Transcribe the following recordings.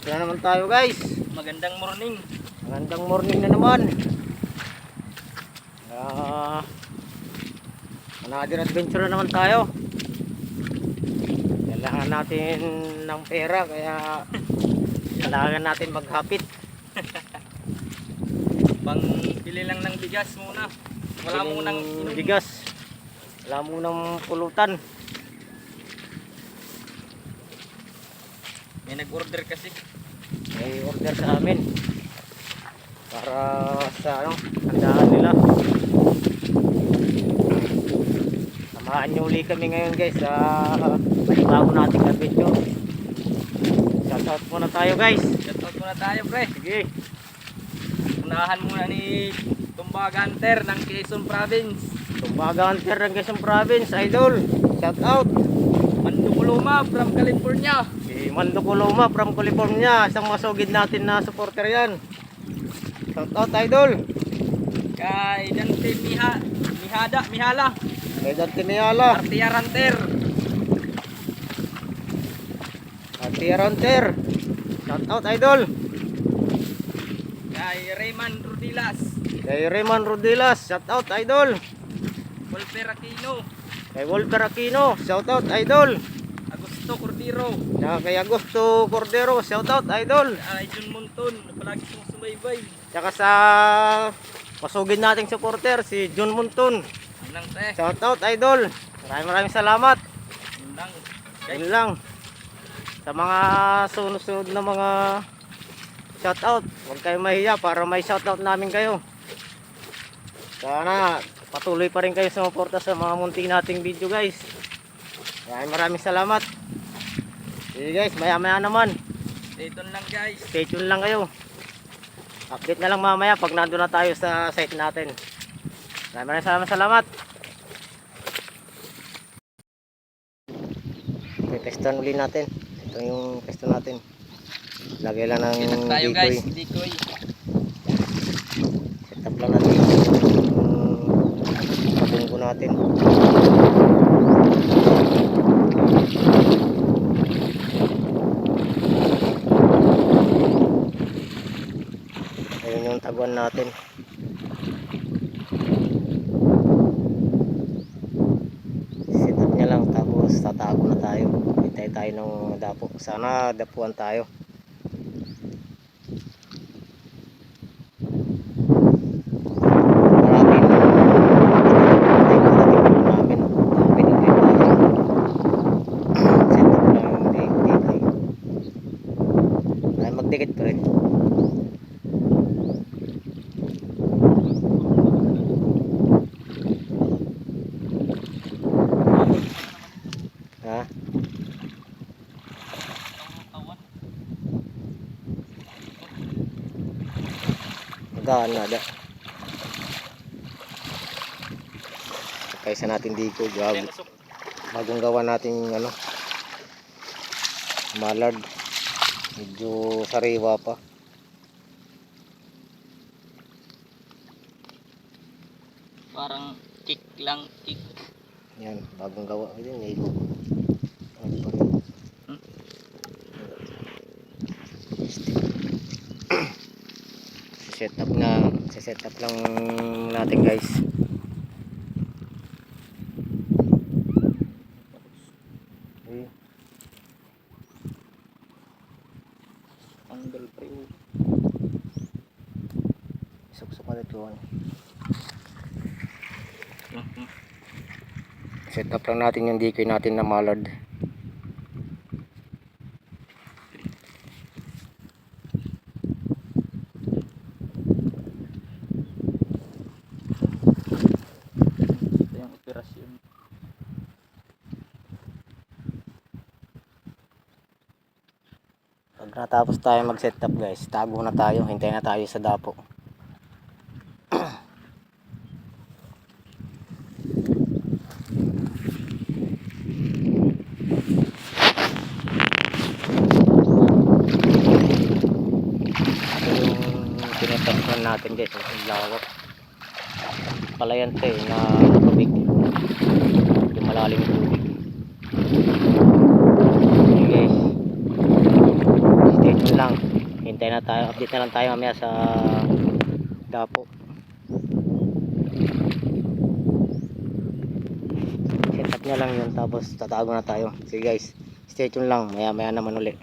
Ito na naman tayo guys. Magandang morning. Magandang morning na naman. Another adventure na naman tayo. Kailangan natin ng pera kaya kailangan natin maghapit. Pang pili lang ng bigas muna. Wala Piling munang inom. bigas. Wala munang pulutan. May nag-order kasi. May order sa amin para sa handaan nila. Samahan nyo uli kami ngayon guys sa bago nating adventure. Shoutout muna tayo guys. Shoutout muna tayo pre. Sige. Unahan muna ni Tumbaga Hunter ng Quezon Province. Tumbaga Hunter ng Quezon Province, idol. Shoutout. Mando Coloma from California. Si Mando Coloma from California. Isang masugid natin na supporter yan. Shoutout idol. Kay Dante Mihala. Kay Dante Mihala. RTR Hunter. RTR Hunter. Shoutout idol. Kay Raymond Rudilas. Kay Raymond Rudilas. Shoutout idol. Wolfer Aquino. Kay Wolfer Aquino. Shoutout idol. Augusto Cordero. Kay Augusto Cordero. Shoutout idol. Ay John Monton. Palagi pong sumaybay. Tsaka sa masugid nating supporter si John Monton. Anong te? Shoutout idol. Maraming salamat. Yun lang. Yun lang. Sa mga sunod-sunod na mga shoutout, huwag kayong mahiya para may shoutout namin kayo. Sana patuloy pa rin kayo sumuporta sa mga munti nating video guys. Maraming salamat. Sige guys, maya naman. Stay tuned lang guys. Stay tuned lang kayo. Update na lang mamaya pag nandun na tayo sa site natin. Maraming salamat. Testan uli natin. Ito yung pesto natin. Lagay lang ng Set tayo decoy. guys, decoy. Set up lang natin yung kabunggo natin. Ayun yung taguan natin. Set up nya lang tapos tatago na tayo. Hintay tayo ng dapo. Sana dapuan tayo. Magdikit pa rin. Ha? Magaan na da. Kaysa natin dito bagong gawa nating mallard. Medyo sariwa pa. Parang kick lang, kick. Yan, bagong gawa ko din. Ego. Set up lang natin guys. Angle pre. Suksok na ito. Set up lang natin yung decoy natin na mallard. Ito yung operasyon. Pag natapos tayo mag set up guys, tago na tayo, hintayin na tayo sa dapo. Tinetestan natin guys, ang lawak. Palayan to na tubig. Yung malalim tubig. Okay guys, stay tuned lang. update na lang tayo mamaya sa dapo. Set up niya lang yun, tapos tatago na tayo. Sige guys, stay tuned lang, maya maya naman ulit.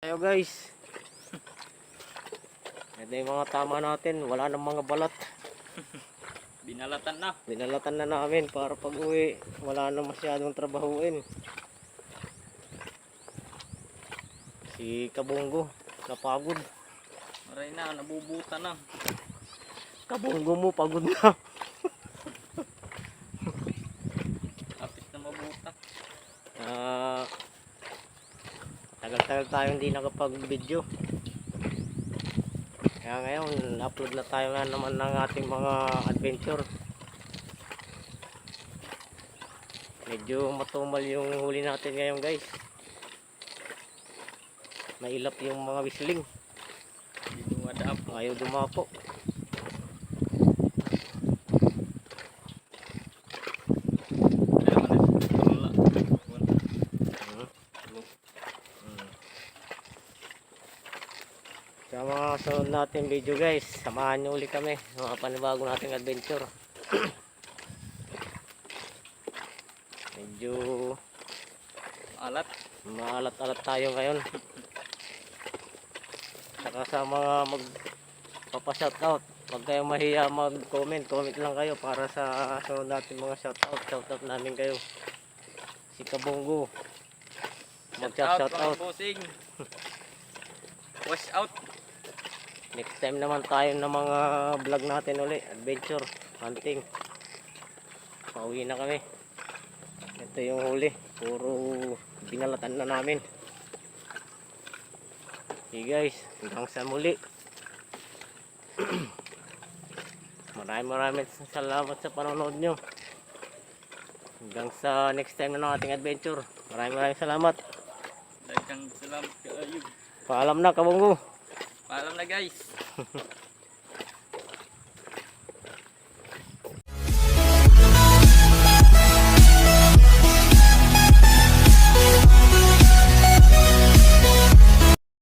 Ayo guys, ito yung mga tama natin, wala nang mga balat. Binalatan na namin para pag uwi wala na masyadong trabahuin. Si Kabunggo napagod. Maray na, nabubuta na. Kabunggo mo pagod na. Kapit na mabuta. Tagal-tagal tayo hindi nakapag-video. Kaya ngayon, upload na tayo na naman ng ating mga adventure. Medyo matumal yung huli natin ngayon guys. Mailap yung mga whistling. Hindi dumadapo. Ayaw dumapo. Sa mga sunod natin video guys, samahan nyo ulit kami sa mga panibago nating adventure. Medyo maalat-alat tayo ngayon. Saka sa mga magpapa-shoutout, huwag kayong mahiya mag-comment. Comment lang kayo para sa sunod natin mga shoutout namin kayo. Si Kabunggo mag-shoutout. Bossing. Wash out. Next time naman tayo ng mga vlog natin ulit, adventure, hunting. Pauwi na kami. Ito yung huli, puro binalatan na namin. Okay guys, hanggang sa muli. Maraming salamat sa panonood nyo. Hanggang sa next time na ng ating adventure. Maraming salamat. Daghang salamat kaayo. Paalam na Kabunggo. Paalam na guys.